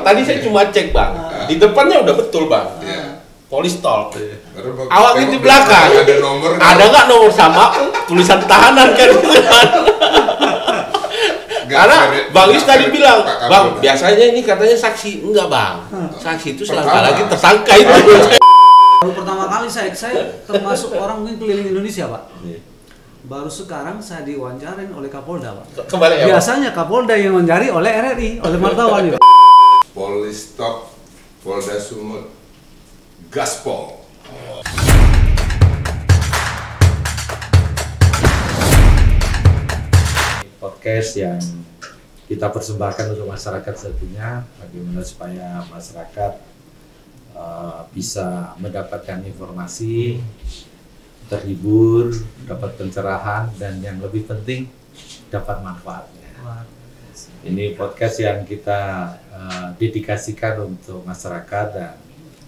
tadi saya cuma cek bang, di depannya udah betul bang. Polistol. Awak di belakang. Ada nomor. Ada nggak nomor sama tulisan tahanan kan? Karena Bang Yus tadi bilang, Bang, biasanya ini katanya saksi. Enggak bang, saksi itu selangkah lagi tersangka itu. Baru pertama kali saya termasuk orang mungkin keliling Indonesia pak. Baru sekarang saya diwawancarain oleh Kapolda pak. Kembali ya. Biasanya Kapolda yang wawancari oleh RRI, oleh wartawan ya. Polistop Polda Sumut Gaspol. Podcast yang kita persembahkan untuk masyarakat tentunya, bagaimana supaya masyarakat bisa mendapatkan informasi, terhibur, dapat pencerahan, dan yang lebih penting dapat manfaatnya. Ini podcast yang kita dedikasikan untuk masyarakat, dan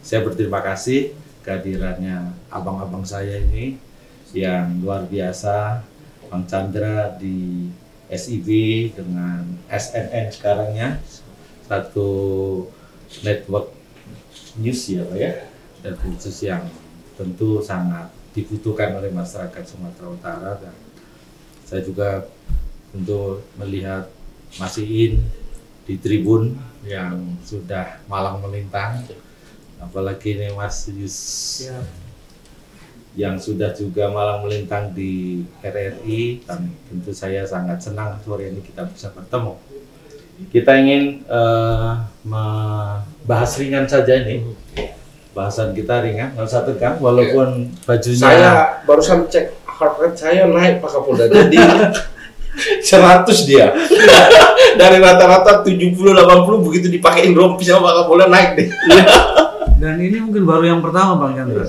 saya berterima kasih kehadirannya abang-abang saya ini yang luar biasa, Bang Chandra di SIB dengan SNN sekarangnya, satu network news ya Pak ya, dan khusus yang tentu sangat dibutuhkan oleh masyarakat Sumatera Utara. Dan saya juga untuk melihat Mas Iin di tribun yang sudah malang melintang, apalagi ini Mas Yus yang sudah juga malang melintang di RRI, dan tentu saya sangat senang sore ini kita bisa bertemu. Kita ingin membahas ringan saja ini, bahasan kita ringan, nggak usah tegang, walaupun bajunya. Saya barusan cek heart rate saya naik Pak Kapolda, jadi 100 dia. Dari rata-rata 70-80 begitu dipakein rompi sama Pak Kapolda naik deh. Dan ini mungkin baru yang pertama Bang Chandra.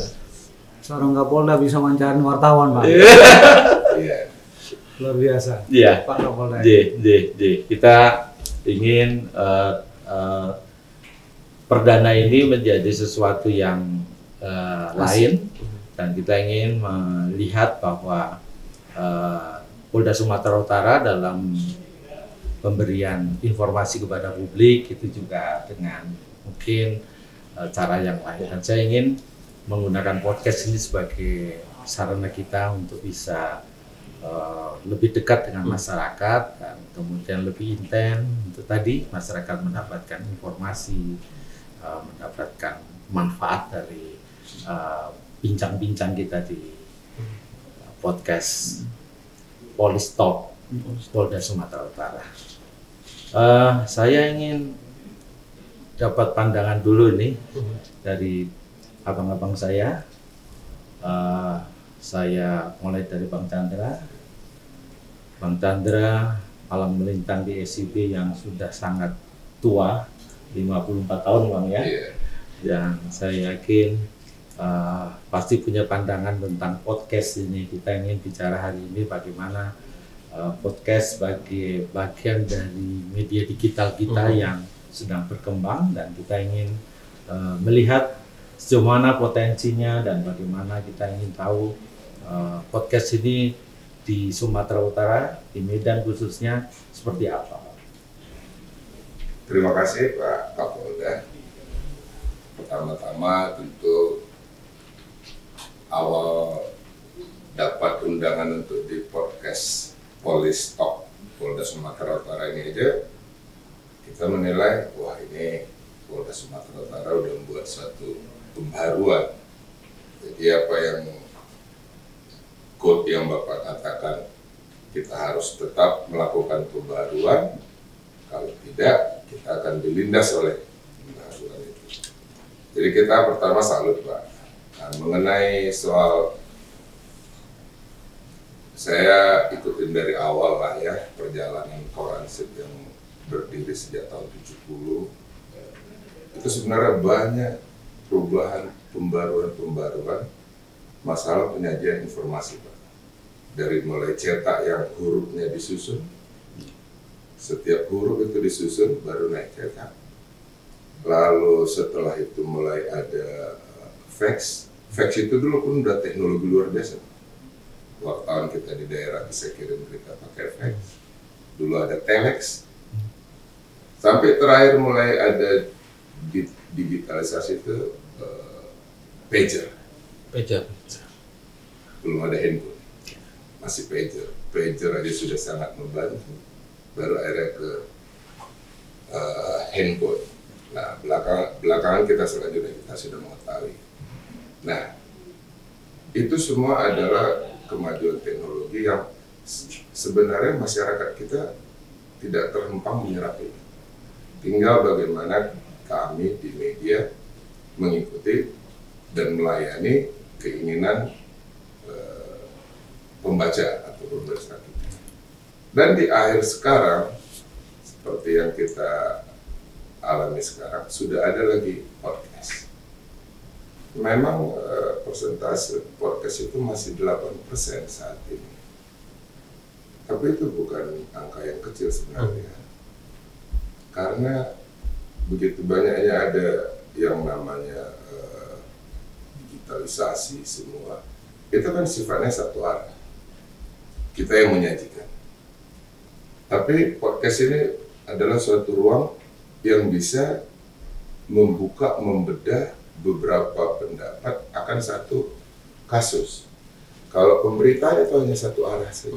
Seorang Kapolda bisa wawancarin wartawan Bang. Luar biasa. Iya. Pak Kapolda. Kita ingin perdana ini menjadi sesuatu yang lain, dan kita ingin melihat bahwa Polda Sumatera Utara dalam pemberian informasi kepada publik itu juga dengan mungkin cara yang lain, dan saya ingin menggunakan podcast ini sebagai sarana kita untuk bisa lebih dekat dengan masyarakat, dan kemudian lebih intens untuk tadi masyarakat mendapatkan informasi, mendapatkan manfaat dari bincang-bincang kita di podcast Polistop Polda Sumatera Utara. Saya ingin dapat pandangan dulu nih dari abang-abang saya. Saya mulai dari Bang Chandra. Bang Chandra malang melintang di SIB yang sudah sangat tua, 54 tahun Bang ya. Dan saya yakin pasti punya pandangan tentang podcast ini. Kita ingin bicara hari ini bagaimana podcast sebagai bagian dari media digital kita yang sedang berkembang, dan kita ingin melihat sejauh mana potensinya, dan bagaimana kita ingin tahu podcast ini di Sumatera Utara, di Medan khususnya, seperti apa. Terima kasih Pak Kapolda. Pertama-tama tentu awal dapat undangan untuk di podcast Polistop Polda Sumatera Utara ini aja, kita menilai wah ini Polda Sumatera Utara udah membuat suatu pembaruan. Jadi apa yang quote yang Bapak katakan, kita harus tetap melakukan pembaruan, kalau tidak kita akan dilindas oleh pembaruan itu. Jadi kita pertama salut Pak. Nah, mengenai soal, saya ikutin dari awal lah ya perjalanan Koransip yang berdiri sejak tahun 70. Itu sebenarnya banyak perubahan, pembaruan masalah penyajian informasi Pak. Dari mulai cetak yang hurufnya disusun, setiap huruf itu disusun baru naik cetak. Lalu setelah itu mulai ada fax itu dulu pun udah teknologi luar biasa. Wartawan kita di daerah bisa kirim berita pakai fax. Dulu ada telex. Sampai terakhir mulai ada digitalisasi itu pager. Belum ada handphone, masih pager. Pager aja sudah sangat membantu. Baru akhirnya ke handphone. Nah, belakangan kita selanjutnya kita sudah mengetahui. Nah, itu semua adalah kemajuan teknologi yang sebenarnya masyarakat kita tidak terhempang menyerap itu. Tinggal bagaimana kami di media mengikuti dan melayani keinginan pembaca atau pembaca kita. Dan di akhir sekarang, seperti yang kita alami sekarang, sudah ada lagi podcast. Memang persentase podcast itu masih 8% saat ini. Tapi itu bukan angka yang kecil sebenarnya. Karena begitu banyaknya ada yang namanya digitalisasi semua. Itu kan sifatnya satu arah. Kita yang menyajikan. Tapi podcast ini adalah suatu ruang yang bisa membuka, membedah beberapa pendapat akan satu kasus. Kalau pemberitaan itu hanya satu arah saja.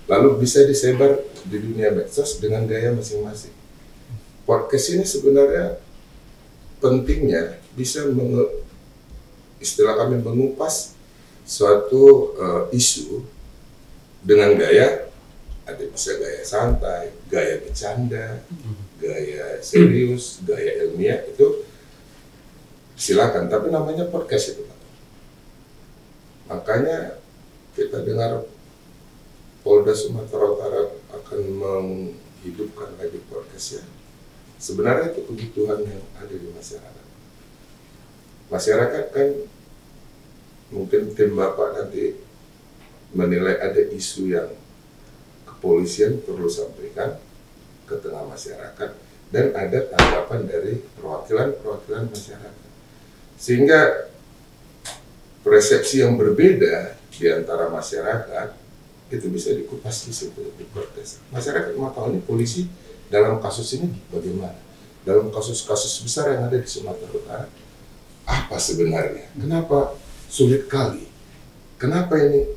Lalu bisa disebar di dunia medsos dengan gaya masing-masing. Podcast ini sebenarnya pentingnya bisa istilah kami mengupas suatu isu dengan gaya, ada bisa gaya santai, gaya bercanda, gaya serius, gaya ilmiah, itu silakan. Tapi namanya podcast itu. Makanya kita dengar Polda Sumatera Utara akan menghidupkan lagi podcast ya. Sebenarnya itu kebutuhan yang ada di masyarakat. Masyarakat kan mungkin tim Bapak nanti menilai ada isu yang kepolisian perlu sampaikan ke tengah masyarakat dan ada tanggapan dari perwakilan masyarakat. Sehingga persepsi yang berbeda di antara masyarakat itu bisa dikupas di situ, di podcast. Masyarakat mau tahu ini polisi dalam kasus ini bagaimana? Dalam kasus-kasus besar yang ada di Sumatera Utara, apa sebenarnya? Kenapa sulit kali? Kenapa ini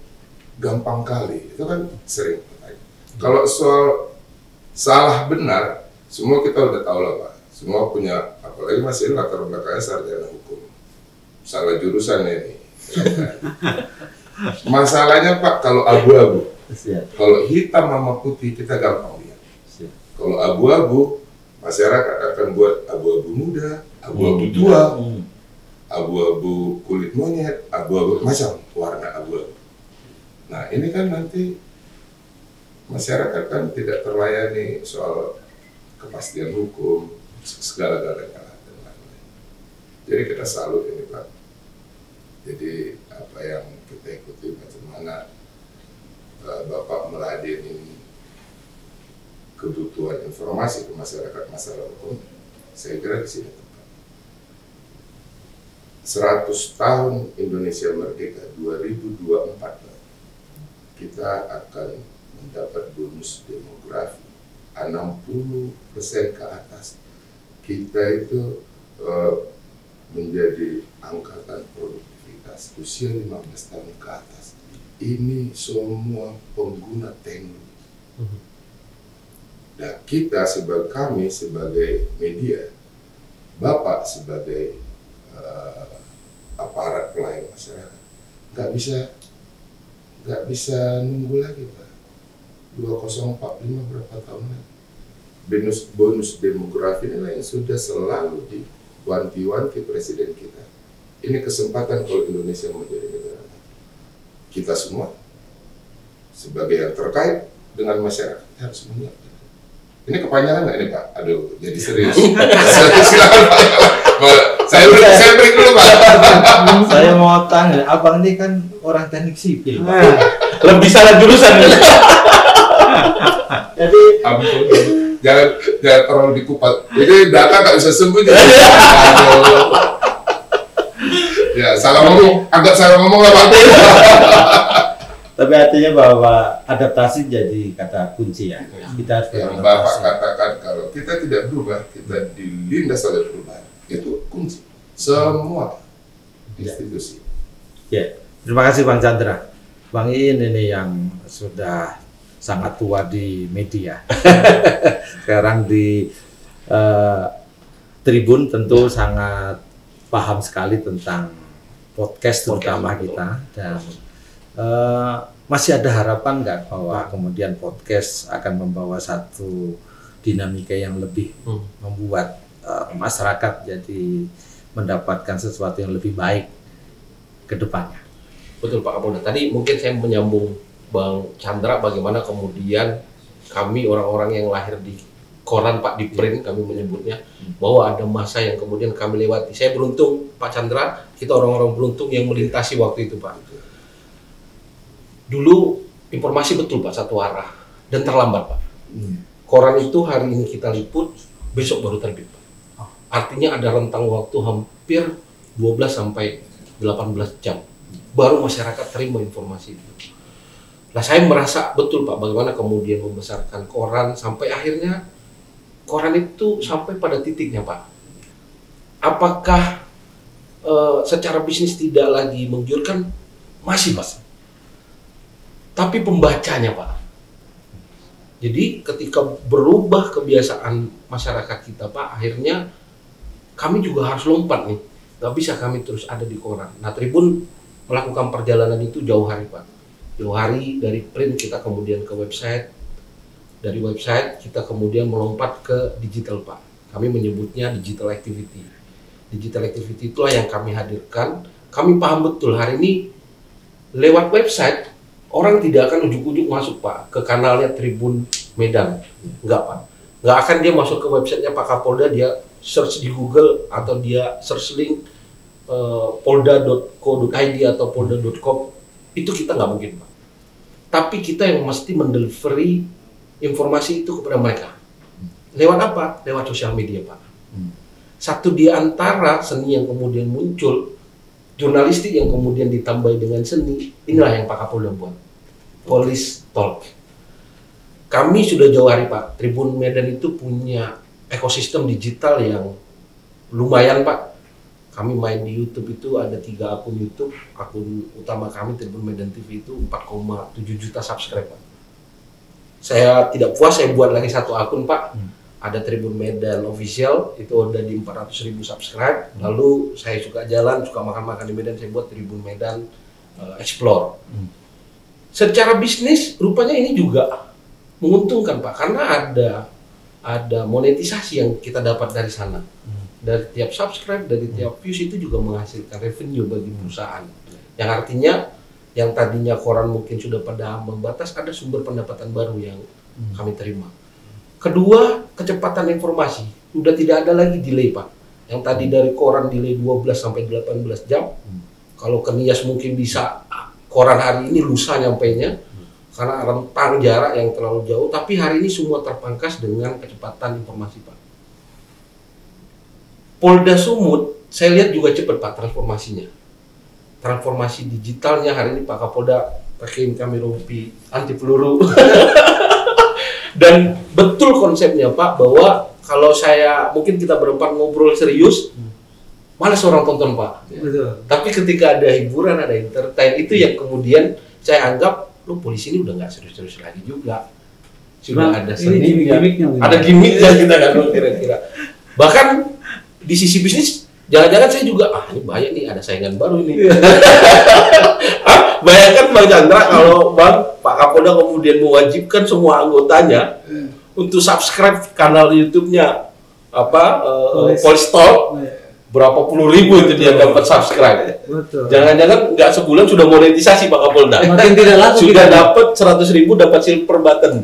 gampang kali? Itu kan sering bertanya. Kalau soal salah benar, semua kita udah tahu lah Pak. Semua punya, apalagi masih latar belakangnya sarjana hukum. Salah jurusan ini. Masalahnya Pak, kalau abu-abu, kalau hitam sama putih kita gampang lihat. Kalau abu-abu, masyarakat akan buat abu-abu muda, abu-abu tua, abu-abu kulit monyet, abu-abu macam warna abu-abu. Nah ini kan nanti masyarakat kan tidak terlayani soal kepastian hukum, segala-galanya. Jadi kita salut ini Pak. Jadi apa yang kita ikuti bagaimana Bapak meladeni kebutuhan informasi ke masyarakat masalah hukum, saya kira di sini tepat. 100 tahun Indonesia Merdeka 2024, kita akan mendapat bonus demografi 60% ke atas. Kita itu menjadi angkatan produktivitas usia 15 tahun ke atas. Ini semua pengguna teknologi. Nah, kita kami sebagai media, Bapak sebagai aparat pelayan masyarakat, nggak bisa nunggu lagi Pak. 2045 berapa tahun lagi? Bonus demografi ini yang sudah selalu diwanti-wanti Presiden kita. Ini kesempatan kalau Indonesia menjadi negara. Kita semua sebagai yang terkait dengan masyarakat harus menyiapkan. Ini kepanjangan nggak ini Pak? Aduh, jadi serius. Silakan Pak. Saya break dulu Pak. Saya mau tanya, abang ini kan orang teknik sipil. Lebih salah jurusan. Jadi jangan terlalu dikupas. Jadi data nggak bisa sembunyi. Ya, salah ngomong, agak salah ngomong lah Pak. Tapi artinya bahwa adaptasi jadi kata kunci ya. Kita harus Yang beradaptasi. Bapak katakan kalau kita tidak berubah, kita dilindas oleh perubahan. Itu kunci. Semua institusi. Ya, terima kasih Bang Chandra. Bang Iin ini yang sudah sangat tua di media. Sekarang di Tribun tentu sangat paham sekali tentang podcast terutama kita, dan masih ada harapan nggak bahwa kemudian podcast akan membawa satu dinamika yang lebih membuat masyarakat jadi mendapatkan sesuatu yang lebih baik ke depannya? Betul Pak Kapolda. Tadi mungkin saya menyambung Bang Chandra bagaimana kemudian kami orang-orang yang lahir di koran Pak, di print kami menyebutnya, bahwa ada masa yang kemudian kami lewati. Saya beruntung Pak Chandra, kita orang-orang beruntung yang melintasi waktu itu Pak. Dulu informasi betul Pak satu arah dan terlambat Pak. Koran itu hari ini kita liput, besok baru terbit Pak. Artinya ada rentang waktu hampir 12 sampai 18 jam baru masyarakat terima informasi itu. Nah, saya merasa betul Pak bagaimana kemudian membesarkan koran sampai akhirnya koran itu sampai pada titiknya Pak. Apakah secara bisnis tidak lagi menggiurkan? Masih Pak. Tapi pembacanya Pak. Jadi ketika berubah kebiasaan masyarakat kita Pak, akhirnya kami juga harus lompat nih. Nggak bisa kami terus ada di koran. Nah, Tribun melakukan perjalanan itu jauh hari Pak. Jauh hari dari print kita kemudian ke website. Dari website kita kemudian melompat ke digital Pak. Kami menyebutnya digital activity. Digital activity itulah yang kami hadirkan. Kami paham betul hari ini lewat website orang tidak akan ujuk-ujuk masuk Pak ke kanalnya Tribun Medan. Enggak Pak. Enggak akan dia masuk ke websitenya Pak Kapolda, dia search di Google atau dia search link polda.co.id atau polda.com, itu kita nggak mungkin Pak. Tapi kita yang mesti mendelivery informasi itu kepada mereka. Lewat apa? Lewat sosial media Pak. Satu di antara seni yang kemudian muncul, jurnalistik yang kemudian ditambah dengan seni, inilah yang Pak Kapolda buat. Police Talk. Kami sudah jauh hari Pak, Tribun Medan itu punya ekosistem digital yang lumayan Pak. Kami main di YouTube itu ada 3 akun YouTube. Akun utama kami Tribun Medan TV itu 4,7 juta subscribe Pak. Saya tidak puas, saya buat lagi satu akun Pak. Ada Tribun Medan Official, itu udah di 400.000 subscribe. Lalu saya suka jalan, suka makan-makan di Medan, saya buat Tribun Medan Explore. Secara bisnis rupanya ini juga menguntungkan Pak, karena ada monetisasi yang kita dapat dari sana. Dari tiap subscribe, dari tiap views itu juga menghasilkan revenue bagi perusahaan. Yang artinya yang tadinya koran mungkin sudah pada ambang batas, ada sumber pendapatan baru yang kami terima. Kedua, kecepatan informasi. Sudah tidak ada lagi delay Pak. Yang tadi dari koran delay 12 sampai 18 jam. Kalau ke Nias mungkin bisa koran hari ini lusa nyampainya. Karena rentang jarak yang terlalu jauh. Tapi hari ini semua terpangkas dengan kecepatan informasi Pak. Polda Sumut, saya lihat juga cepat Pak transformasinya. Transformasi digitalnya hari ini Pak Kapolda pakai kami rompi anti peluru. Dan betul konsepnya Pak, bahwa kalau saya mungkin kita berempat ngobrol serius, malas orang tonton Pak. Betul. Tapi ketika ada hiburan, ada entertain, itu yang kemudian saya anggap, lu polisi ini udah nggak serius-serius lagi juga. Sudah ada seninya, ada gimmicknya kita nggak tahu kira-kira. Bahkan di sisi bisnis, jangan-jangan saya juga, ini bahaya nih, ada saingan baru ini. Bayangkan Bang Chandra kalau Pak Kapolda kemudian mewajibkan semua anggotanya untuk subscribe kanal YouTube-nya Police Talk, berapa puluh ribu itu dia dapat subscribe. Betul. Jangan-jangan nggak sebulan sudah monetisasi Pak Kapolda. Makin tidak laku Sudah kita. dapat 100.000 dapat silver button.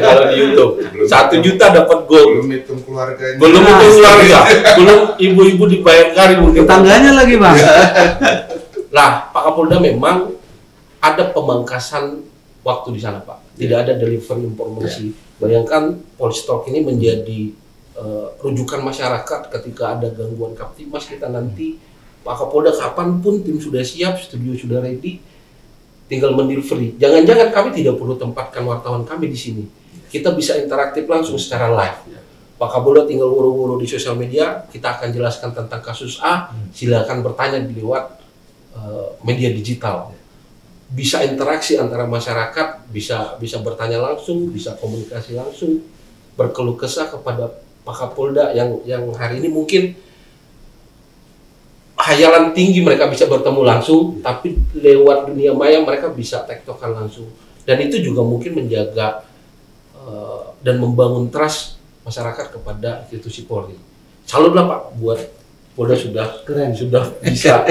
Kalau di YouTube 1 juta dapat gold. Belum hitung keluarganya. Belum itu keluarga, belum ibu-ibu dibayar kari mungkin. Tetangganya lagi Bang. Nah, Pak Kapolda memang ada pemangkasan waktu di sana Pak. Tidak ada delivery informasi. Bayangkan Police Talk ini menjadi rujukan masyarakat ketika ada gangguan Kaptimas. Kita nanti Pak Kapolda kapanpun tim sudah siap, studio sudah ready. tinggal mendelivery. Jangan-jangan kami tidak perlu tempatkan wartawan kami di sini. Kita bisa interaktif langsung secara live. Pak Kapolda tinggal wuru-wuru di sosial media, kita akan jelaskan tentang kasus A, silakan bertanya di lewat media digital. Bisa interaksi antara masyarakat, bisa bertanya langsung, bisa komunikasi langsung, berkeluh kesah kepada Pak Kapolda yang hari ini mungkin hayalan tinggi mereka bisa bertemu langsung, tapi lewat dunia maya mereka bisa tektokan langsung. Dan itu juga mungkin menjaga dan membangun trust masyarakat kepada institusi Polri. Salutlah Pak buat Polda sudah Keren. sudah bisa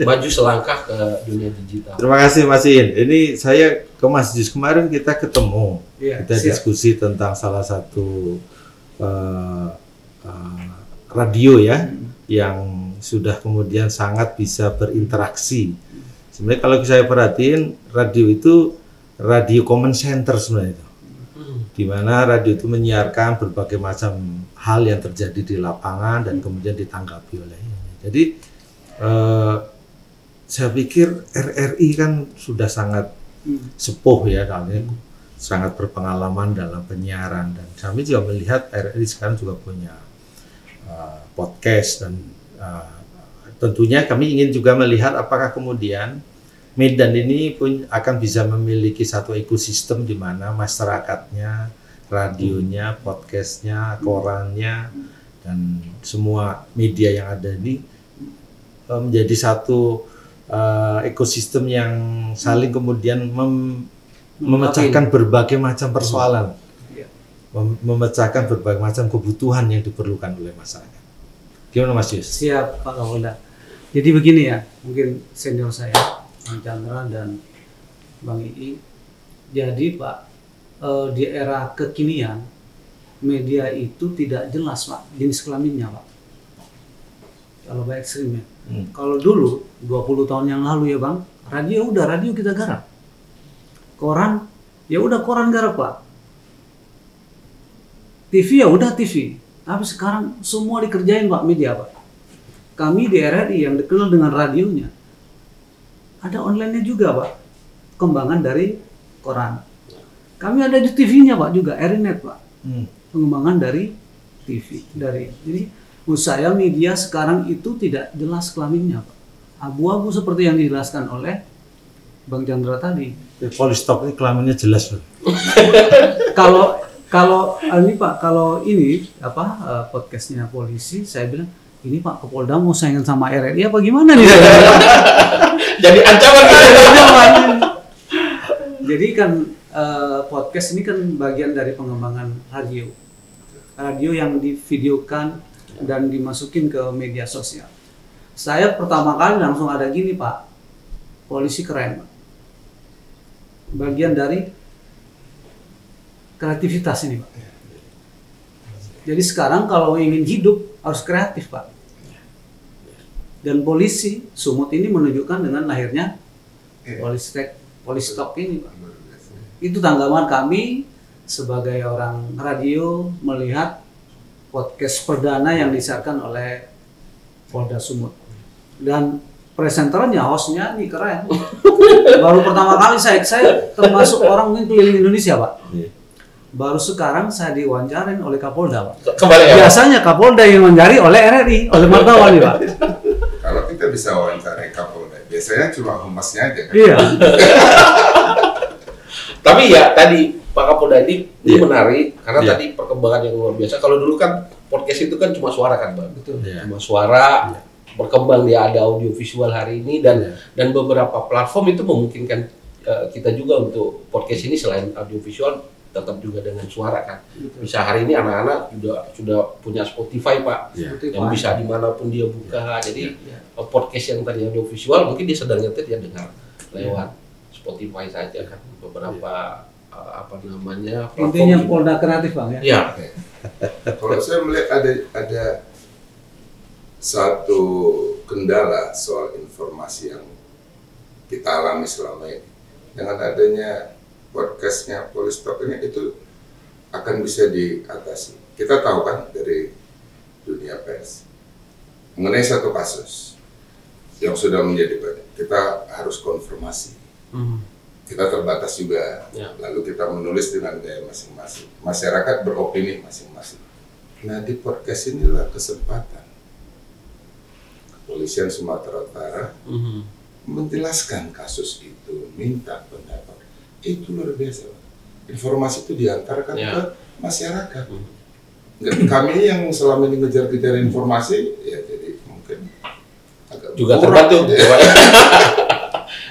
maju selangkah ke dunia digital. Terima kasih Mas In. Ini saya ke Mas Jus, kemarin kita ketemu, Iya, kita siap. diskusi tentang salah satu radio ya, yang sudah kemudian sangat bisa berinteraksi. Sebenarnya kalau saya perhatiin, radio itu radio common center sebenarnya itu. Di mana radio itu menyiarkan berbagai macam hal yang terjadi di lapangan dan kemudian ditanggapi oleh ini. Jadi saya pikir RRI kan sudah sangat sepuh ya, sangat berpengalaman dalam penyiaran, dan kami juga melihat RRI sekarang juga punya podcast, dan tentunya kami ingin juga melihat apakah kemudian Medan ini pun akan bisa memiliki satu ekosistem di mana masyarakatnya, radionya, podcastnya, korannya, dan semua media yang ada ini menjadi satu ekosistem yang saling kemudian memecahkan berbagai macam persoalan, memecahkan berbagai macam kebutuhan yang diperlukan oleh masyarakat. Gimana Mas Yus? Siap Pak Kapolda. Jadi begini ya, mungkin senior saya Bang Chandra dan Bang Ii. Jadi Pak, di era kekinian media itu tidak jelas Pak jenis kelaminnya Pak. Kalau baik ekstrimnya. Kalau dulu 20 tahun yang lalu ya Bang, radio kita garap. Koran ya udah koran garap Pak. TV ya udah TV. Tapi sekarang semua dikerjain Pak media Pak. Kami di RRI yang dikenal dengan radionya, ada online-nya juga Pak, kembangan dari koran. Kami ada di TV-nya Pak juga, RNet Pak, pengembangan dari TV. Jadi menurut saya media sekarang itu tidak jelas kelaminnya Pak, abu-abu seperti yang dijelaskan oleh Bang Chandra tadi. Polistop ini kelaminnya jelas loh. Kalau ini Pak, kalau ini podcastnya polisi, saya bilang ini Pak Kapolda mau saingan sama RRI apa gimana nih? Jadi ancaman. Jadi kan podcast ini kan bagian dari pengembangan radio yang divideokan dan dimasukin ke media sosial. Saya pertama kali langsung ada gini Pak, polisi keren Pak. Bagian dari kreativitas ini Pak. Jadi sekarang kalau ingin hidup harus kreatif Pak. Dan polisi Sumut ini menunjukkan dengan lahirnya Polistop ini Pak. Itu tanggapan kami sebagai orang radio melihat podcast perdana yang disiarkan oleh Polda Sumut. Dan presenternya, hostnya ini keren. Baru pertama kali saya termasuk orang mungkin keliling Indonesia Pak. Baru sekarang saya diwawancarin oleh Kapolda Pak. Kembali ya. Biasanya Kapolda yang diwawancari oleh RRI, oleh wartawan nih Pak. Kalau kita bisa wawancara Kapolda, biasanya cuma humasnya aja kan? Iya. Tapi ya tadi Pak Kapolda ini menarik karena tadi perkembangan yang luar biasa. Kalau dulu kan podcast itu kan cuma suara kan Bang. Betul. Cuma suara. Berkembang dia ada audio visual hari ini dan beberapa platform itu memungkinkan kita juga untuk podcast ini selain audio visual tetap juga dengan suara kan. Bisa hari ini anak-anak sudah punya Spotify Pak, yang bisa dimanapun dia buka. Jadi podcast yang tadi audio visual mungkin dia sedang nyetir dia dengar lewat Spotify saja kan. Beberapa intinya Polda kreatif Bang ya. Iya. Kalau saya melihat ada satu kendala soal informasi yang kita alami selama ini. Dengan adanya podcastnya Polistop ini itu akan bisa diatasi. Kita tahu kan dari dunia pers mengenai satu kasus yang sudah menjadi banyak, kita harus konfirmasi kita terbatas juga. Ya. Lalu kita menulis dengan gaya masing-masing. Masyarakat beropini masing-masing. Nah, di podcast inilah kesempatan Kepolisian Sumatera Utara menjelaskan kasus itu, minta pendapat. Itu luar biasa. Informasi itu diantarkan Ya. ke masyarakat. Kami yang selama ini ngejar-kejar informasi, ya jadi mungkin agak Juga kurang. terbantu.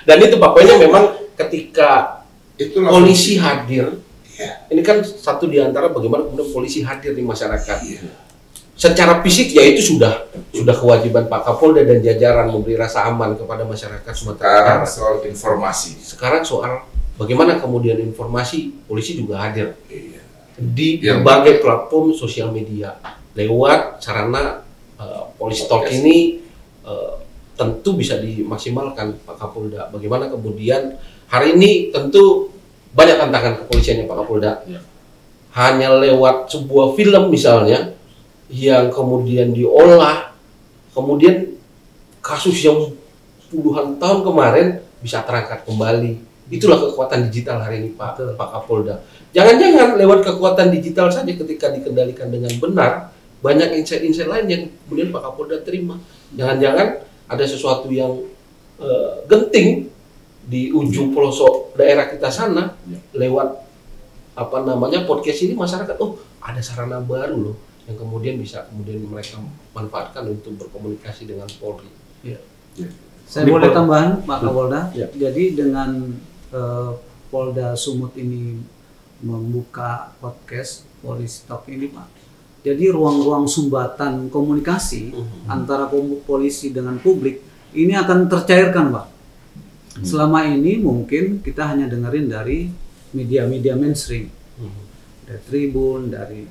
Dan itu pokoknya memang ketika Itulah polisi hadir, Ya. ini kan satu di antara bagaimana kemudian polisi hadir di masyarakat. Iya. Secara fisik ya itu sudah kewajiban Pak Kapolda dan jajaran memberi rasa aman kepada masyarakat Sumatera Sekarang Utara. soal informasi. Sekarang soal bagaimana kemudian informasi, polisi juga hadir Iya. di Yang berbagai platform sosial media lewat sarana Polisi Talk Podcast. ini tentu bisa dimaksimalkan Pak Kapolda. Bagaimana kemudian hari ini tentu banyak tantangan kepolisiannya Pak Kapolda. Ya. Hanya lewat sebuah film misalnya yang kemudian diolah, kemudian kasus yang puluhan tahun kemarin bisa terangkat kembali. Itulah kekuatan digital hari ini Pak Kapolda. Jangan-jangan lewat kekuatan digital saja ketika dikendalikan dengan benar, banyak insight-insight lain yang kemudian Pak Kapolda terima. Jangan-jangan ada sesuatu yang genting di ujung pelosok daerah kita sana, lewat podcast ini masyarakat, oh ada sarana baru loh yang kemudian bisa mereka manfaatkan untuk berkomunikasi dengan Polri. Saya boleh tambahan Pak Kapolda. Ya. Jadi dengan Polda Sumut ini membuka podcast Polisi Talk ini Pak, jadi ruang-ruang sumbatan komunikasi antara polisi dengan publik ini akan tercairkan Pak. Selama ini mungkin kita hanya dengerin dari media-media mainstream, dari Tribun, dari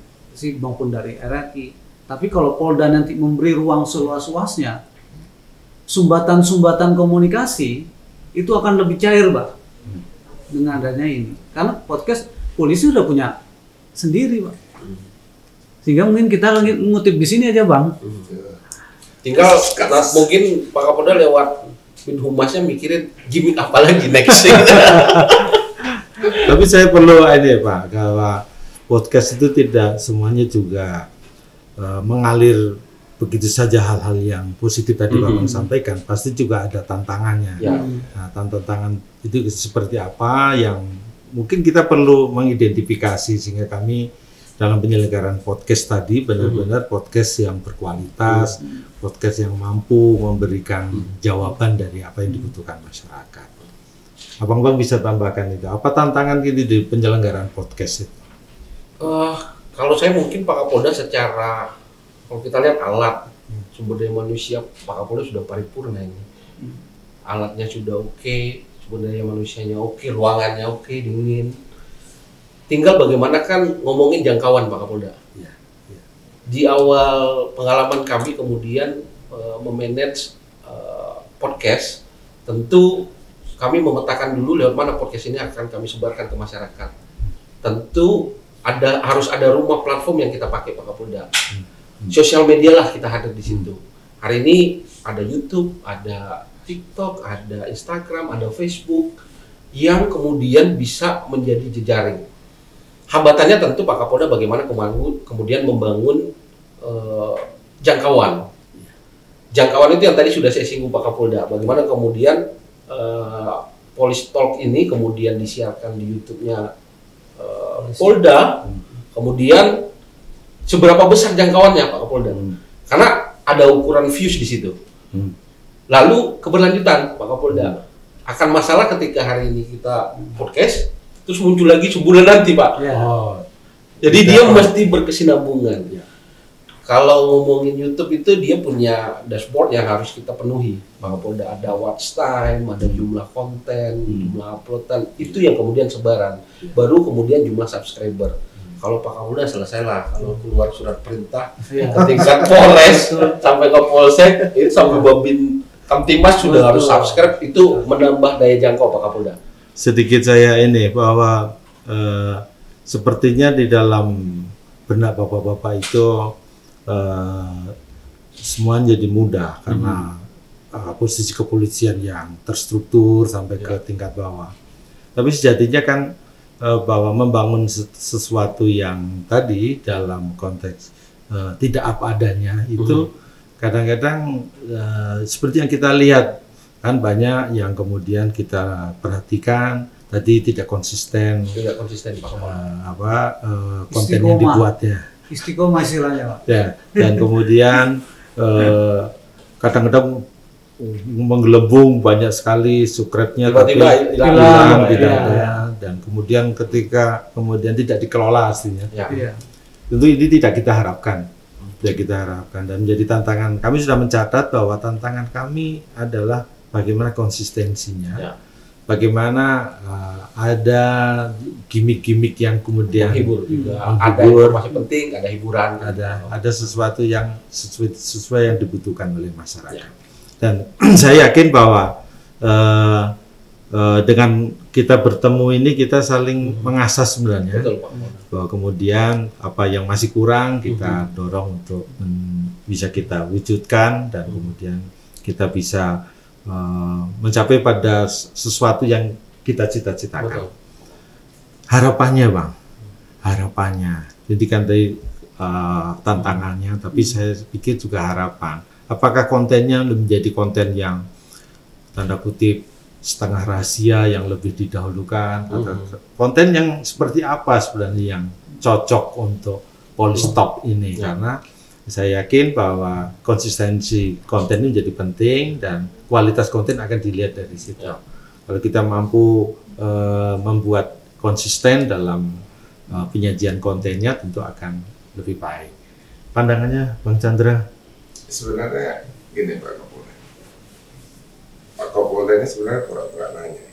maupun dari RRI. Tapi kalau Polda nanti memberi ruang seluas-luasnya, sumbatan-sumbatan komunikasi itu akan lebih cair, Pak, dengan adanya ini. Karena podcast polisi udah punya sendiri, Pak. Sehingga mungkin kita lagi ngutip di sini aja, Bang. Tinggal mungkin Pak Kapolda lewat Humasnya mikirin gimmick apa lagi next. Tapi saya perlu ini Pak, bahwa podcast itu tidak semuanya juga mengalir begitu saja hal-hal yang positif tadi Bapak sampaikan, pasti juga ada tantangannya. Ya. Nah, tantangan itu seperti apa yang mungkin kita perlu mengidentifikasi sehingga kami dalam penyelenggaraan podcast tadi benar-benar podcast yang berkualitas, podcast yang mampu memberikan jawaban dari apa yang dibutuhkan masyarakat. Abang-abang bisa tambahkan itu. Apa tantangan gitu di penyelenggaraan podcast itu? Kalau saya mungkin Pak Kapolda secara, kalau kita lihat alat sumber daya manusia, Pak Kapolda sudah paripurna ini. Alatnya sudah oke, sumber daya manusianya oke, ruangannya oke, dingin. Tinggal bagaimana kan ngomongin jangkauan Pak Kapolda. Di awal pengalaman kami kemudian memanage podcast, tentu kami memetakan dulu lewat mana podcast ini akan kami sebarkan ke masyarakat. Tentu harus ada rumah platform yang kita pakai Pak Kapolda. Sosial media lah kita hadir di situ. Hari ini ada YouTube, ada TikTok, ada Instagram, ada Facebook yang kemudian bisa menjadi jejaring. Hambatannya tentu Pak Kapolda bagaimana kemudian membangun jangkauan. Jangkauan itu yang tadi sudah saya singgung Pak Kapolda. Bagaimana kemudian Polisi Talk ini kemudian disiarkan di YouTube-nya Polda. Kemudian seberapa besar jangkauannya Pak Kapolda? Karena ada ukuran views di situ. Lalu keberlanjutan Pak Kapolda. Akan masalah ketika hari ini kita podcast, terus muncul lagi sebulan nanti Pak. Jadi dia mesti berkesinambungan. Kalau ngomongin YouTube itu dia punya dashboard yang harus kita penuhi. Pak Kapolda ada watch time, ada jumlah konten, jumlah uploadan, itu yang kemudian sebaran. Baru kemudian jumlah subscriber. Kalau Pak Kapolda selesailah, kalau keluar surat perintah ke tingkat Polres sampai ke Polsek, itu sampai Babin Kamtimas sudah harus subscribe, itu menambah daya jangkau Pak Kapolda. Sedikit saya ini bahwa sepertinya di dalam benak bapak-bapak itu semua jadi mudah karena posisi kepolisian yang terstruktur sampai ke tingkat bawah. Tapi sejatinya kan bahwa membangun sesuatu yang tadi dalam konteks tidak apa adanya itu kadang-kadang seperti yang kita lihat kan banyak yang kemudian kita perhatikan tadi tidak konsisten Pak konten yang dibuatnya. Istiqomah istilahnya, Pak. Ya, dan kemudian kadang-kadang menggelembung banyak sekali subscribe-nya tapi hilang tidak ada, dan kemudian ketika tidak dikelola aslinya. Tentu ini tidak kita harapkan. Dan menjadi tantangan kami sudah mencatat bahwa tantangan kami adalah bagaimana konsistensinya. Bagaimana ada gimmick-gimmick yang kemudian menghibur juga. Ada informasi penting, ada hiburan, ada sesuatu yang sesuai yang dibutuhkan oleh masyarakat. Dan saya yakin bahwa dengan kita bertemu ini kita saling mengasah sebenarnya. Betul, Pak. Bahwa kemudian apa yang masih kurang kita dorong untuk bisa kita wujudkan, dan kemudian kita bisa mencapai pada sesuatu yang kita cita-citakan. Harapannya, Bang, jadi kan tadi tantangannya, tapi saya pikir juga harapan. Apakah kontennya menjadi konten yang tanda kutip setengah rahasia yang lebih didahulukan, atau konten yang seperti apa sebenarnya yang cocok untuk Polystop ini? Karena saya yakin bahwa konsistensi konten ini menjadi penting dan kualitas konten akan dilihat dari situ. Kalau kita mampu membuat konsisten dalam penyajian kontennya, tentu akan lebih baik. Pandangannya Bang Chandra? Sebenarnya gini Pak Kapolda. Pak Kapolda ini sebenarnya pura-pura nanya.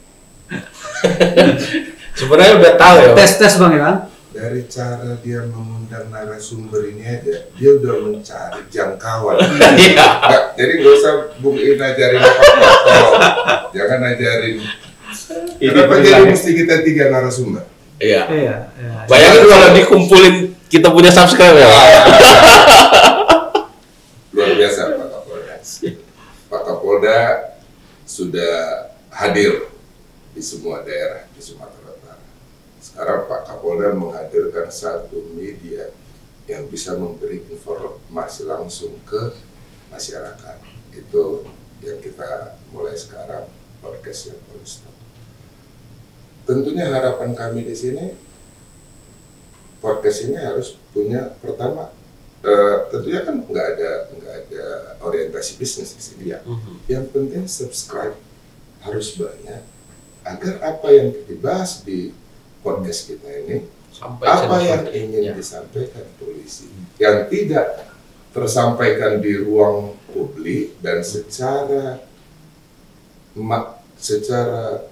Sebenarnya udah tahu ya. Tes Bang ya. Dari cara dia mengundang narasumber ini aja, dia udah mencari jangkauan. Jadi gak usah Bung In ajarin apa-apa, jangan ajarin. Kenapa jadi mesti kita 3 narasumber? Iya. Bayangin kalau dikumpulin kita punya subscriber ya. Luar biasa Pak Kapolda. Pak Kapolda sudah hadir di semua daerah di Sumatera Utara. Sekarang Pak Kapolda menghadirkan satu media yang bisa memberi informasi langsung ke masyarakat. Itu yang kita mulai sekarang podcastnya Polystop. Tentunya harapan kami di sini podcast ini harus punya pertama tentunya kan nggak ada orientasi bisnis di sini ya. Yang penting subscribe harus banyak agar apa yang dibahas di podcast kita ini apa yang ingin disampaikan polisi yang tidak tersampaikan di ruang publik dan secara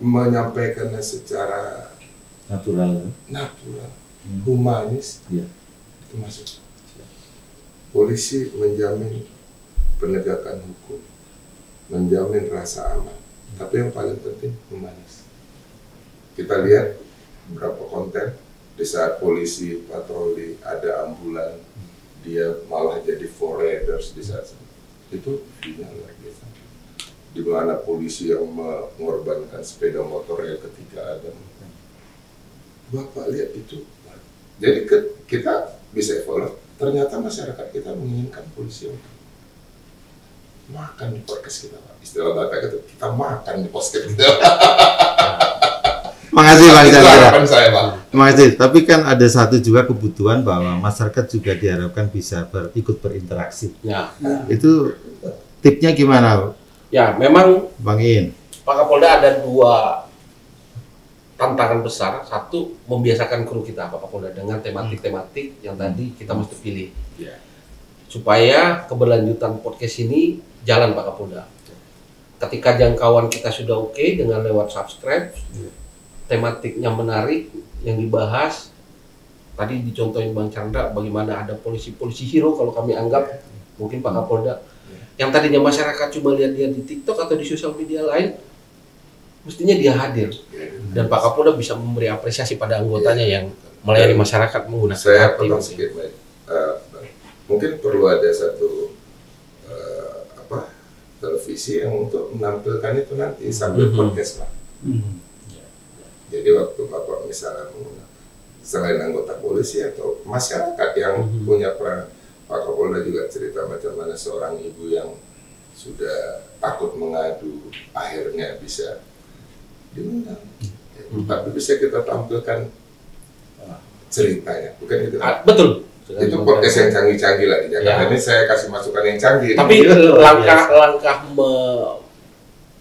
menyampaikannya secara natural, humanis, itu masuk. Polisi menjamin penegakan hukum, menjamin rasa aman, tapi yang paling penting humanis. Kita lihat beberapa konten di saat polisi patroli ada ambulan, dia malah jadi foreders di saat itu final luar biasa. Di mana polisi yang mengorbankan sepeda motornya ketika ada. Bapak lihat itu. Jadi kita bisa evaluasi. Ternyata masyarakat kita menginginkan polisi untuk makan di podcast kita, Pak. Istilah Bapak itu kita makan di podcast kita. Makasih Bang Chandra. Terima kasih. Tapi kan ada satu juga kebutuhan bahwa masyarakat juga diharapkan bisa ikut berinteraksi. Ya. Itu tipnya gimana? Ya, memang Bang In. Pak Kapolda ada 2 tantangan besar. Satu, membiasakan kru kita Pak Kapolda dengan tematik-tematik yang tadi kita mesti pilih. Supaya keberlanjutan podcast ini jalan Pak Kapolda. Ketika jangkauan kita sudah oke dengan lewat subscribe, tematiknya menarik yang dibahas. Tadi dicontohin Bang Chandra bagaimana ada polisi-polisi hero kalau kami anggap mungkin Pak Kapolda. Yang tadinya masyarakat coba lihat dia di TikTok atau di sosial media lain, mestinya dia hadir. Dan Pak Kapolda bisa memberi apresiasi pada anggotanya yang melayani masyarakat menggunakan saya potong sedikit, mungkin perlu ada satu televisi yang untuk menampilkan itu nanti sambil podcast Pak. Jadi misalnya selain anggota polisi atau masyarakat yang punya peran. Pak Kapolda juga cerita macam mana seorang ibu yang sudah takut mengadu akhirnya bisa diundang. Tapi bisa kita tampilkan ceritanya, bukan gitu? Betul. Itu podcast yang canggih-canggih lah di Jakarta. Ini saya kasih masukan yang canggih. Tapi langkah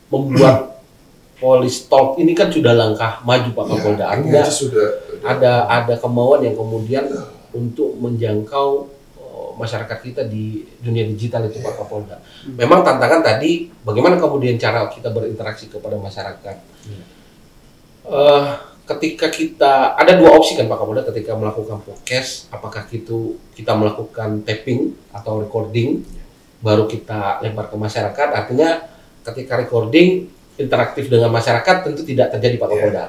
membuat Police Talk ini kan sudah langkah maju Pak Kapolda. Ada kemauan yang kemudian untuk menjangkau masyarakat kita di dunia digital itu Pak Kapolda. Memang tantangan tadi bagaimana kemudian cara kita berinteraksi kepada masyarakat. Ketika kita ada dua opsi kan Pak Kapolda ketika melakukan podcast, apakah kita melakukan taping atau recording baru kita lempar ke masyarakat. Artinya ketika recording interaktif dengan masyarakat tentu tidak terjadi Pak Kapolda.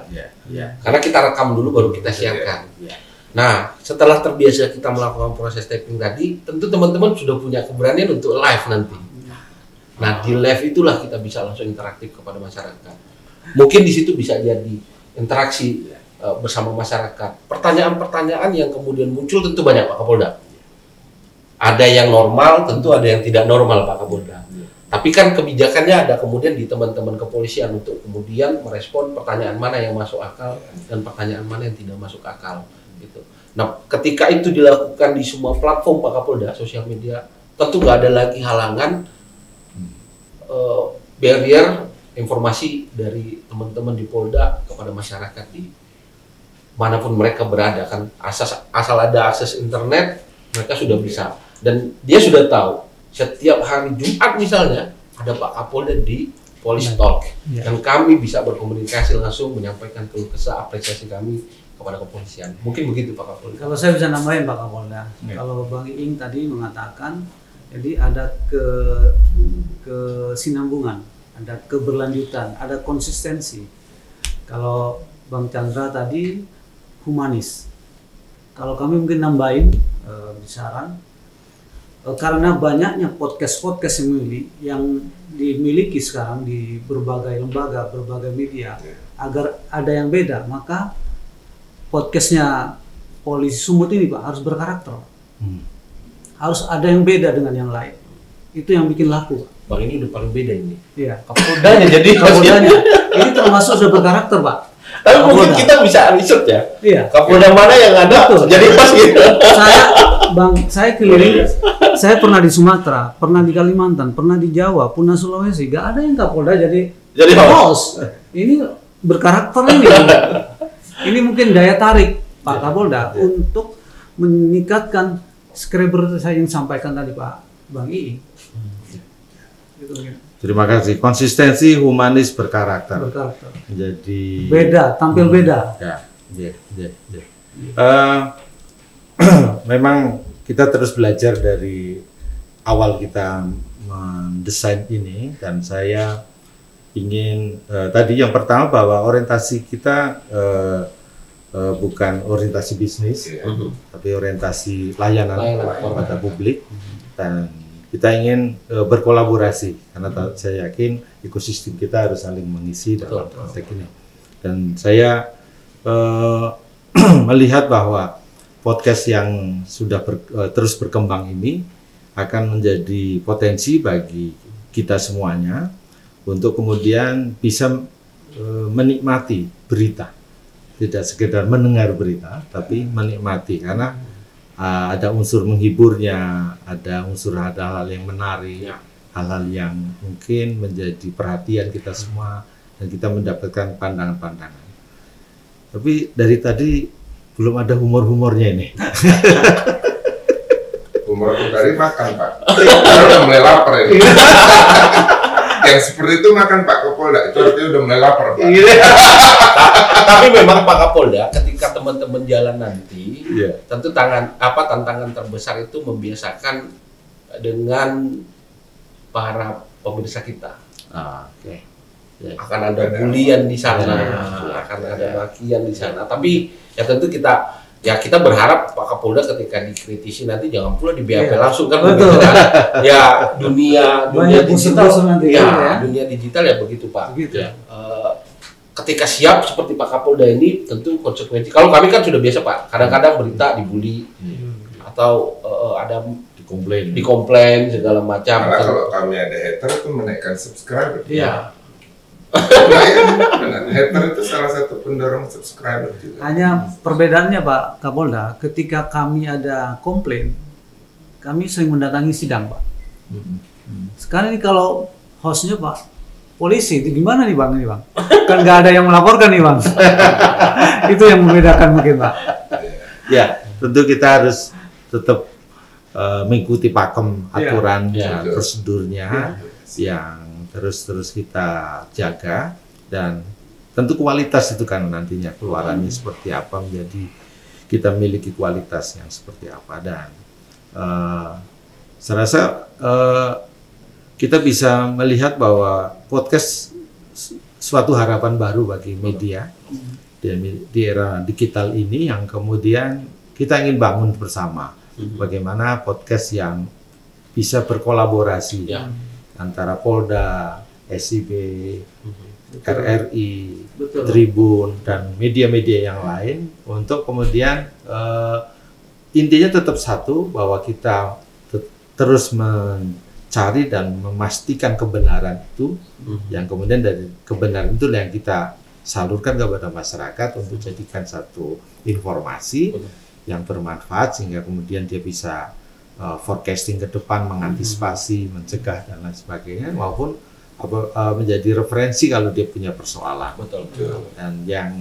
Karena kita rekam dulu baru kita siarkan. Nah, setelah terbiasa kita melakukan proses taping tadi, tentu teman-teman sudah punya keberanian untuk live nanti. Nah, di live itulah kita bisa langsung interaktif kepada masyarakat. Mungkin di situ bisa jadi interaksi bersama masyarakat. Pertanyaan-pertanyaan yang kemudian muncul tentu banyak Pak Kapolda. Ada yang normal, tentu ada yang tidak normal Pak Kapolda. Tapi kan kebijakannya ada kemudian di teman-teman kepolisian untuk kemudian merespon pertanyaan mana yang masuk akal dan pertanyaan mana yang tidak masuk akal. Gitu. Nah, ketika itu dilakukan di semua platform Pak Kapolda, sosial media, tentu nggak ada lagi halangan barrier informasi dari teman-teman di Polda kepada masyarakat di manapun mereka berada kan. Asal ada akses internet, mereka sudah bisa. Dan dia sudah tahu setiap hari Jumat misalnya ada Pak Kapolda di Police Talk dan kami bisa berkomunikasi langsung menyampaikan keluh kesah apresiasi kami kepada kepolisian. Mungkin begitu Pak Kapolda. Kalau saya bisa nambahin Pak Kapolda, kalau Bang Iing tadi mengatakan, jadi ada kesinambungan, ada keberlanjutan, ada konsistensi. Kalau Bang Chandra tadi humanis. Kalau kami mungkin nambahin saran, karena banyaknya podcast yang dimiliki sekarang di berbagai lembaga, berbagai media, agar ada yang beda, maka podcastnya Polisi Sumut ini Pak harus berkarakter. Harus ada yang beda dengan yang lain. Itu yang bikin laku. Bang ini udah paling beda ini. Iya. Kapoldanya jadi Kapoldanya. Ini termasuk sudah berkarakter Pak. Tapi Kapolda. mungkin kita bisa riset ya. Iya. Kapolda mana yang ada jadi pas gitu. Saya keliling. Saya pernah di Sumatera, pernah di Kalimantan, pernah di Jawa, pernah Sulawesi. Gak ada yang Kapolda jadi host. Ini berkarakter ini. Ini mungkin daya tarik Pak Kapolda untuk meningkatkan skriber saya yang sampaikan tadi Pak Bang Iing. Terima kasih. Konsistensi, humanis, berkarakter. Jadi beda, tampil beda. Memang kita terus belajar dari awal kita mendesain ini, dan saya ingin tadi yang pertama bahwa orientasi kita bukan orientasi bisnis, tapi orientasi layanan kepada publik, dan kita ingin berkolaborasi karena saya yakin ekosistem kita harus saling mengisi dalam konteks ini. Dan saya melihat bahwa podcast yang sudah terus berkembang ini akan menjadi potensi bagi kita semuanya untuk kemudian bisa menikmati berita, tidak sekedar mendengar berita, tapi menikmati, karena ada unsur menghiburnya, ada unsur hal-hal yang menarik, hal-hal yang mungkin menjadi perhatian kita semua, dan kita mendapatkan pandangan-pandangan. Tapi dari tadi belum ada humor-humornya ini. Humor dari makan Pak. Saya udah mulai lapar ini. Yang seperti itu makan Pak Kapolda, itu artinya udah mulai lapar Pak. Tapi memang Pak Kapolda ketika teman-teman jalan nanti, tentu tantangan terbesar itu membiasakan dengan para pemirsa kita. Akan ada bulian di sana, akan ada makian di sana. Tapi ya tentu kita berharap Pak Kapolda ketika dikritisi nanti jangan pula di BAP langsung kan. Betul. Ya dunia digital nanti, dunia digital ya begitu Pak. Begitu. ketika siap seperti Pak Kapolda ini tentu konsekuensi. Kalau kami kan sudah biasa Pak, kadang-kadang berita dibully atau ada dikomplain segala macam. Karena kalau kami ada hater itu menaikkan subscriber. Iya. Nah, ya, benar. Hater itu salah satu pendorong subscriber juga. Hanya perbedaannya Pak Kapolda, ketika kami ada komplain, kami sering mendatangi sidang Pak. Sekarang ini kalau hostnya Pak polisi, itu gimana nih Bang? Kan nggak ada yang melaporkan nih Bang. Itu yang membedakan mungkin Pak. Ya, tentu kita harus tetap mengikuti pakem aturan dan prosedurnya yang terus kita jaga, dan tentu kualitas itu kan nantinya keluarannya seperti apa, menjadi kita miliki kualitas yang seperti apa. Dan saya rasa kita bisa melihat bahwa podcast suatu harapan baru bagi media di era digital ini, yang kemudian kita ingin bangun bersama bagaimana podcast yang bisa berkolaborasi antara Polda, SIB, RRI, Tribun, dan media-media yang lain, untuk kemudian intinya tetap satu, bahwa kita terus mencari dan memastikan kebenaran itu, yang kemudian dari kebenaran itu yang kita salurkan kepada masyarakat untuk jadikan satu informasi yang bermanfaat, sehingga kemudian dia bisa forecasting ke depan, mengantisipasi, mencegah dan lain sebagainya, maupun menjadi referensi kalau dia punya persoalan. Dan yang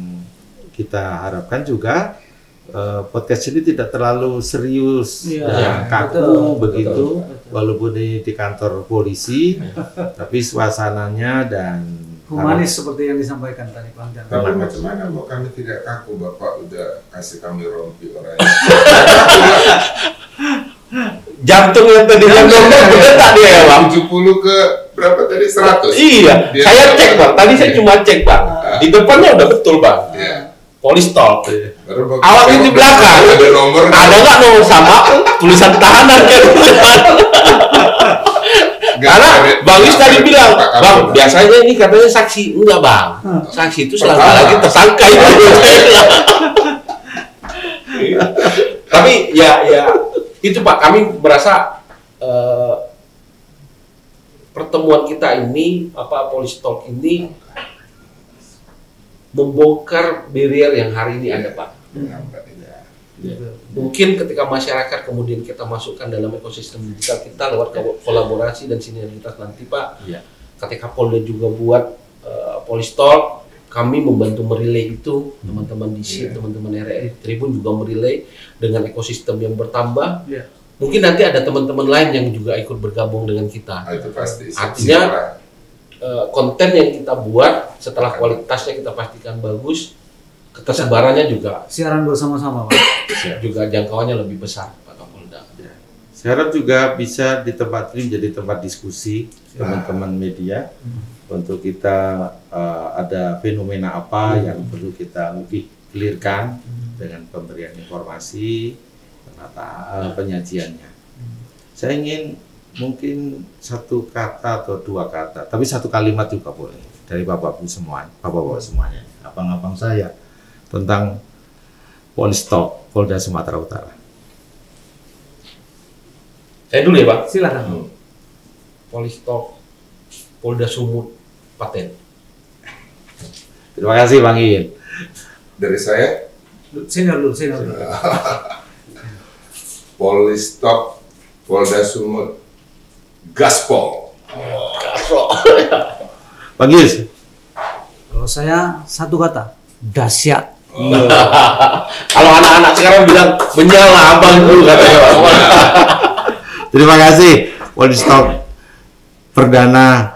kita harapkan juga podcast ini tidak terlalu serius dan kaku begitu, walaupun ini di kantor polisi, tapi suasananya dan humanis seperti yang disampaikan tadi Bang Jan. Tapi macam-mana mau kami tidak kaku, Bapak udah kasih kami rompi orangnya. Jantung yang tadi yang benar tadi ya Bang. 70 ke berapa tadi, 100? Iya, saya cek Bang. Tadi saya cuma cek Bang. Di depannya udah betul Bang. Polistol. Awalnya di belakang. Ada nomor. Ada nggak nomor sama tulisan tahanan kan? Karena Bang Yus tadi bilang, Bang, biasanya ini katanya saksi. Enggak Bang, saksi itu selama lagi tersangka itu. Tapi ya itu Pak, kami merasa pertemuan kita ini, Polistol ini membongkar barrier yang hari ini ada Pak. Mungkin ketika masyarakat kemudian kita masukkan dalam ekosistem digital kita lewat kolaborasi dan sinergitas nanti Pak, ketika Polda juga buat Polistol, kami membantu merelay itu, teman-teman di SIP, teman-teman RRI Tribun juga merelay dengan ekosistem yang bertambah. Mungkin nanti ada teman-teman lain yang juga ikut bergabung dengan kita. Itu pasti. Artinya konten yang kita buat setelah kualitasnya kita pastikan bagus, ketersebarannya juga siaran bersama-sama Pak. Juga jangkauannya lebih besar Pak Kapolda. Saya harap juga bisa di tempat ini menjadi tempat diskusi teman-teman media, untuk kita ada fenomena apa yang perlu kita lebih clearkan dengan pemberian informasi, penyajiannya. Saya ingin mungkin satu kata atau dua kata, tapi satu kalimat juga boleh dari bapak-bapak semuanya, abang-abang saya, tentang Polistol Polda Sumatera Utara. Saya dulu ya Pak. Silakan. Polistol Polda Sumut Paten. Terima kasih Bang Iin. Dari saya, Senior dulu. Polistol Polda Sumut Gaspol. Bang Yus. Kalau saya satu kata, dahsyat. Kalau anak-anak sekarang bilang menyala abang dulu katanya Pak. Terima kasih Polistol Perdana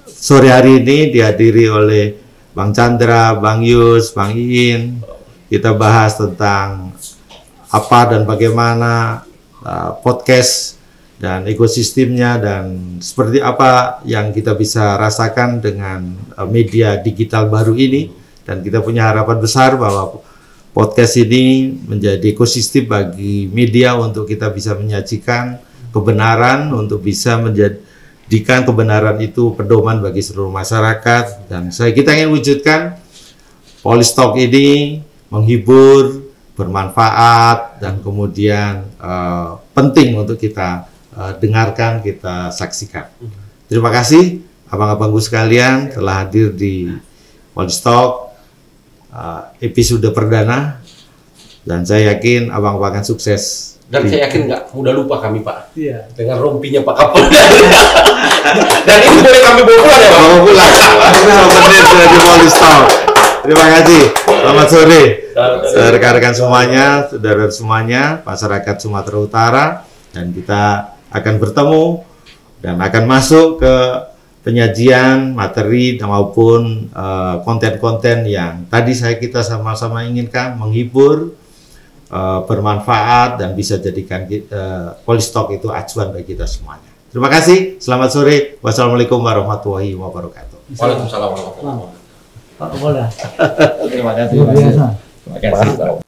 sore hari ini dihadiri oleh Bang Chandra, Bang Yus, Bang Iin. Kita bahas tentang apa dan bagaimana podcast dan ekosistemnya, dan seperti apa yang kita bisa rasakan dengan media digital baru ini. Dan kita punya harapan besar bahwa podcast ini menjadi ekosistem bagi media untuk kita bisa menyajikan kebenaran, untuk bisa jadikan kebenaran itu pedoman bagi seluruh masyarakat, dan kita ingin wujudkan Polistalk ini menghibur, bermanfaat, dan kemudian penting untuk kita dengarkan, kita saksikan. Terima kasih abang-abangku sekalian telah hadir di Polistalk episode perdana, dan saya yakin abang-abang akan sukses. Dan saya yakin nggak mudah lupa kami, Pak. Iya. Dengan rompinya Pak Kapolda. Dan ini boleh kami bawa pulang ya, Pak? Bawa pulang. Souvenir dari Polistalk. Terima kasih. Selamat sore. Rekan-rekan semuanya, saudara semuanya, masyarakat Sumatera Utara, dan kita akan bertemu dan akan masuk ke penyajian materi maupun konten-konten yang tadi kita sama-sama inginkan, menghibur, bermanfaat, dan bisa jadikan Polistalk itu acuan bagi kita semuanya. Terima kasih. Selamat sore. Wassalamualaikum warahmatullahi wabarakatuh. Waalaikumsalam warahmatullahi wabarakatuh. Pak Kapolda. Terima kasih. Luar biasa. Terima kasih.